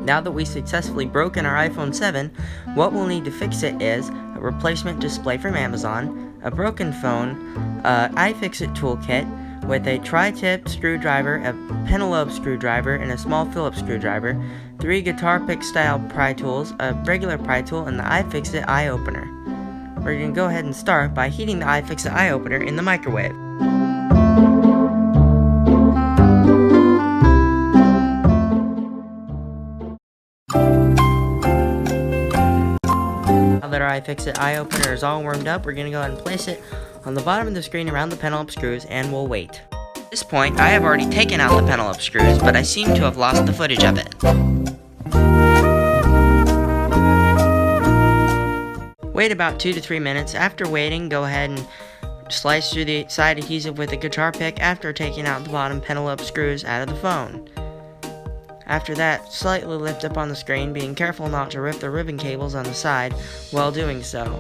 Now that we've successfully broken our iPhone 7, what we'll need to fix it is a replacement display from Amazon, a broken phone, iFixit toolkit with a tri-tip screwdriver, a pentalobe screwdriver, and a small Phillips screwdriver, 3 guitar pick style pry tools, a regular pry tool, and the iFixit eye opener. We're going to go ahead and start by heating the iFixit eye opener in the microwave. Now that our iFixit eye opener is all warmed up, we're going to go ahead and place it on the bottom of the screen around the pentalobe screws, and we'll wait. At this point, I have already taken out the pentalobe screws, but I seem to have lost the footage of it. Wait about 2 to 3 minutes. After waiting, go ahead and slice through the side adhesive with a guitar pick after taking out the bottom pentalobe screws out of the phone. After that, slightly lift up on the screen, being careful not to rip the ribbon cables on the side while doing so.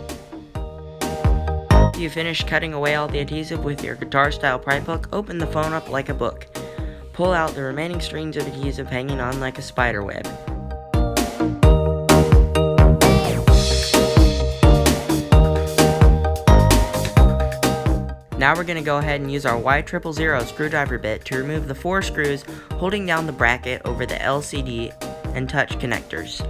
After you finish cutting away all the adhesive with your guitar-style pry hook, open the phone up like a book. Pull out the remaining strings of adhesive hanging on like a spider web. Now we're going to go ahead and use our Y000 screwdriver bit to remove the 4 screws holding down the bracket over the LCD and touch connectors.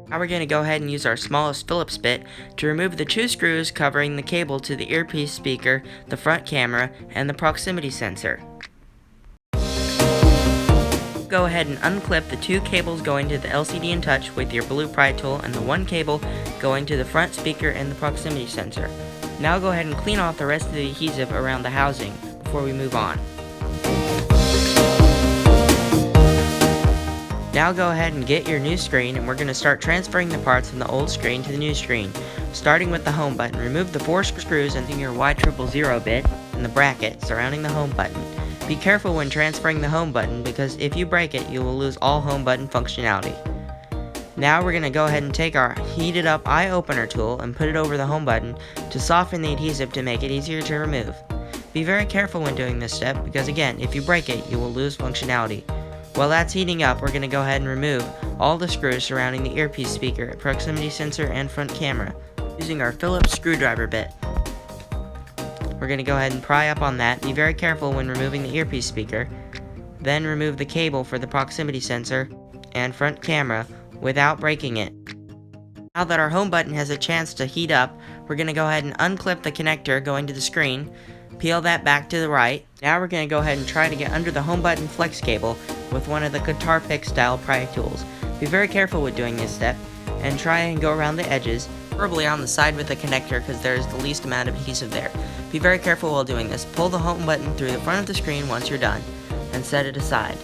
Now we're going to go ahead and use our smallest Phillips bit to remove the 2 screws covering the cable to the earpiece speaker, the front camera, and the proximity sensor. Go ahead and unclip the 2 cables going to the LCD and touch with your blue pry tool and the 1 cable going to the front speaker and the proximity sensor. Now go ahead and clean off the rest of the adhesive around the housing before we move on. Now go ahead and get your new screen, and we're going to start transferring the parts from the old screen to the new screen. Starting with the home button, remove the 4 screws using your Y000 bit and the bracket surrounding the home button. Be careful when transferring the home button, because if you break it, you will lose all home button functionality. Now we're going to go ahead and take our heated up eye opener tool and put it over the home button to soften the adhesive to make it easier to remove. Be very careful when doing this step, because again, if you break it, you will lose functionality. While that's heating up, we're going to go ahead and remove all the screws surrounding the earpiece speaker, proximity sensor, and front camera using our Phillips screwdriver bit. We're going to go ahead and pry up on that. Be very careful when removing the earpiece speaker. Then remove the cable for the proximity sensor and front camera without breaking it. Now that our home button has a chance to heat up, we're going to go ahead and unclip the connector going to the screen. Peel that back to the right. Now we're going to go ahead and try to get under the home button flex cable with one of the guitar pick style pry tools. Be very careful with doing this step and try and go around the edges, preferably on the side with the connector because there is the least amount of adhesive there. Be very careful while doing this. Pull the home button through the front of the screen once you're done and set it aside.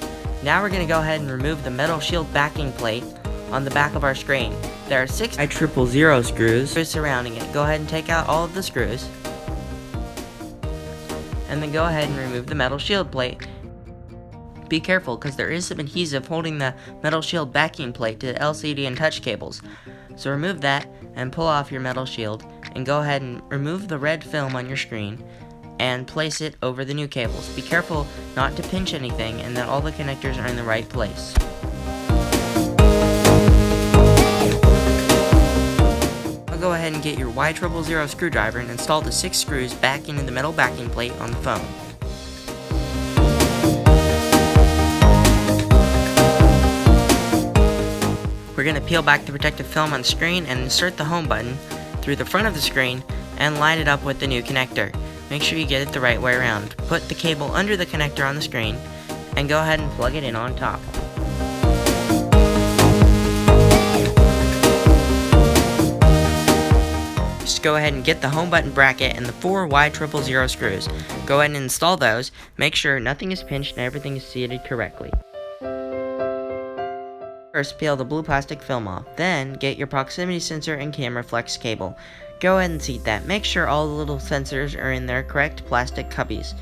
Now we're going to go ahead and remove the metal shield backing plate on the back of our screen. There are 6 Y000 screws surrounding it. Go ahead and take out all of the screws, and then go ahead and remove the metal shield plate. Be careful because there is some adhesive holding the metal shield backing plate to the LCD and touch cables. So remove that and pull off your metal shield, and go ahead and remove the red film on your screen and place it over the new cables. Be careful not to pinch anything and that all the connectors are in the right place. Now go ahead and get your Y000 screwdriver and install the 6 screws back into the metal backing plate on the phone. We're going to peel back the protective film on the screen and insert the home button through the front of the screen and line it up with the new connector. make sure you get it the right way around. Put the cable under the connector on the screen, and go ahead and plug it in on top. Just go ahead and get the home button bracket and the 4 Y000 screws. Go ahead and install those. Make sure nothing is pinched and everything is seated correctly. First, peel the blue plastic film off. Then, get your proximity sensor and camera flex cable. Go ahead and seat that. Make sure all the little sensors are in their correct plastic cubbies.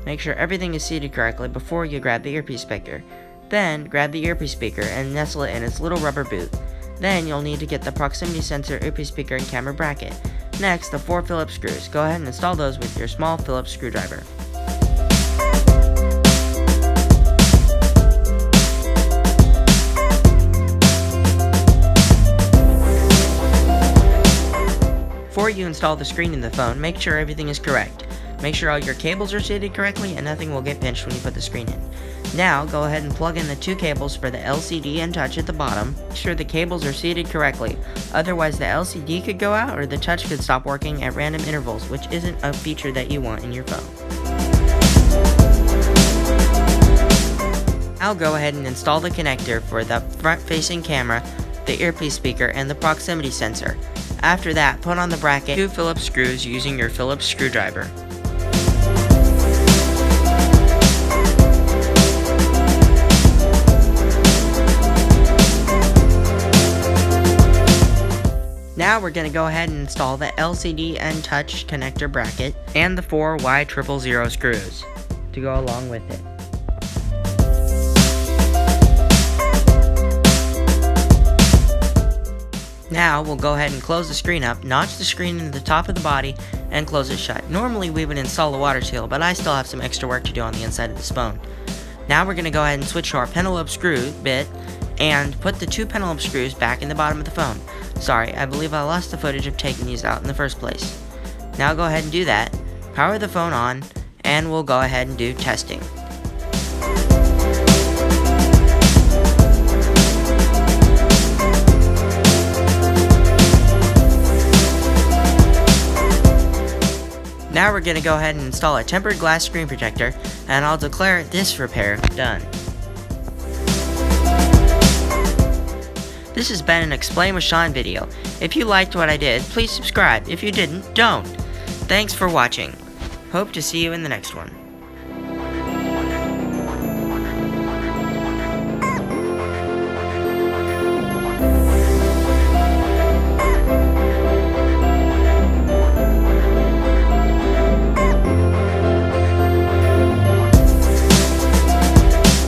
Make sure everything is seated correctly before you grab the earpiece speaker. Then, grab the earpiece speaker and nestle it in its little rubber boot. Then, you'll need to get the proximity sensor, earpiece speaker, and camera bracket. Next, the 4 Phillips screws. Go ahead and install those with your small Phillips screwdriver. Before you install the screen in the phone, make sure everything is correct. Make sure all your cables are seated correctly and nothing will get pinched when you put the screen in. Now, go ahead and plug in the 2 cables for the LCD and touch at the bottom. Make sure the cables are seated correctly, otherwise the LCD could go out or the touch could stop working at random intervals, which isn't a feature that you want in your phone. Now go ahead and install the connector for the front-facing camera, the earpiece speaker, and the proximity sensor. After that, put on the bracket 2 Phillips screws using your Phillips screwdriver. Now we're going to go ahead and install the LCD and touch connector bracket and the 4 Y000 screws to go along with it. Now we'll go ahead and close the screen up, notch the screen into the top of the body, and close it shut. Normally we would install a water seal, but I still have some extra work to do on the inside of this phone. Now we're going to go ahead and switch to our pentalobe screw bit and put the 2 pentalobe screws back in the bottom of the phone. Sorry, I believe I lost the footage of taking these out in the first place. Now go ahead and do that, power the phone on, and we'll go ahead and do testing. Now we're going to go ahead and install a tempered glass screen protector, and I'll declare this repair done. This has been an Explain with Sean video. If you liked what I did, please subscribe. If you didn't, don't. Thanks for watching. Hope to see you in the next one.